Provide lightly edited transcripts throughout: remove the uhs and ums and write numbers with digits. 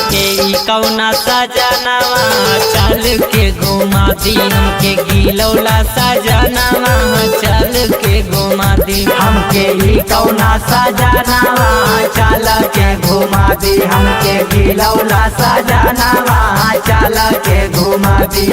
हमके ई कौना सजनवा चल के घुमा दी। हमके गिलौला सजनवा चल के घुमा दी। हमके ई कौना सजनवा चल के घुमा दी। हमके गिलौला सजनवा चल के घुमा दी।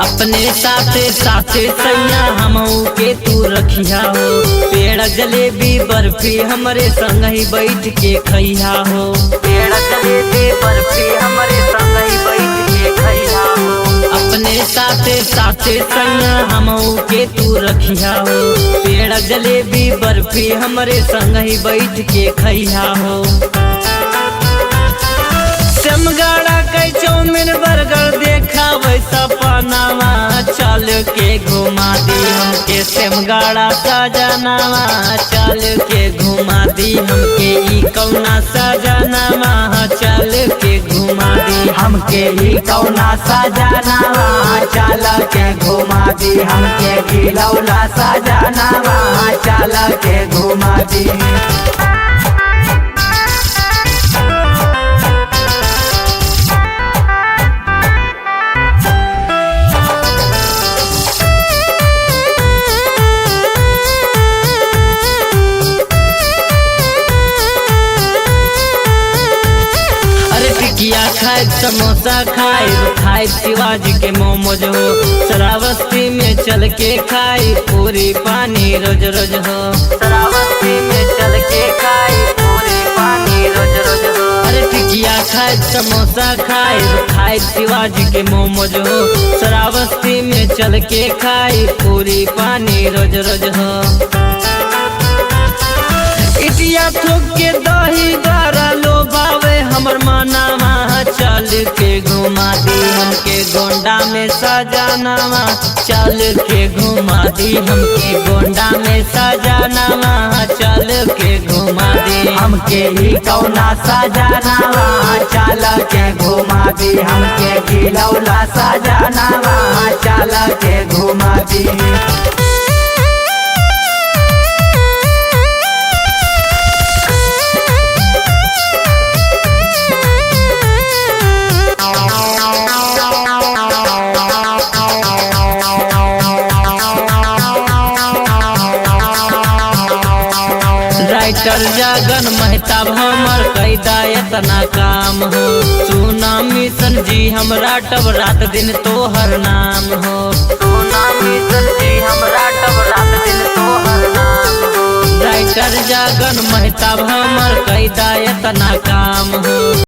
अपने साथे साथे सैया हमऊ के तू रखिया हो। पेड़ जलेबी बर्फी हमरे संग ही बैठ के खैया हो। पेड़ जलेबी बर्फी हमरे संग ही बैठ के खैया हो। अपने साथे साथे सैया हमऊ के तू रखिया हो। पेड़ जलेबी बर्फी हमरे संग ही बैठ के खैया हो। समगाड़ा के चौमिन बर्गर देखा वैसा पनावा चल के घुमा दी। हमके सेमगाड़ा सजनवा चल के घुमा दी। हमके ई कौना सजनवा चल के घुमा दी। हमके ई कौना सजनवा चल के घुमा दी। हमके गिलौला सजनवा चल के घुमा दी। टिकिया खाए समोसा खाए शिवाजी के मोमोज हो। श्रावस्ती में चल के खाई पूरी पानी रोज रोज हो। श्रावस्ती में चल के खाई पूरी पानी रोज रोज हो। अरे टिकिया खाए समोसा खाए शिवाजी के मोमोज हो। श्रावस्ती में चल के खाई पूरी पानी रोज रोज हो। इटिया थोक के दही गारा लोभावे हमर मानावा चल के घुमा दी। हमके गोंडा में सजनवा चल के घुमा दी। हमके गोंडा में सजनवा चल के घुमा दी। हमके ई कौना सजनवा चल के घुमा दी। हमके गिलौला सजनवा चल के घुमा दी। राइटर जगन मेहताब हमर कैदा इतना काम हो। सुना मिशन जी हमरा टब रात दिन तोहर नाम हो। सुना मिशन जी हमरा टब रात दिन तोहर नाम हो। राइटर जगन मेहताब हमर कैदा इतना काम हो।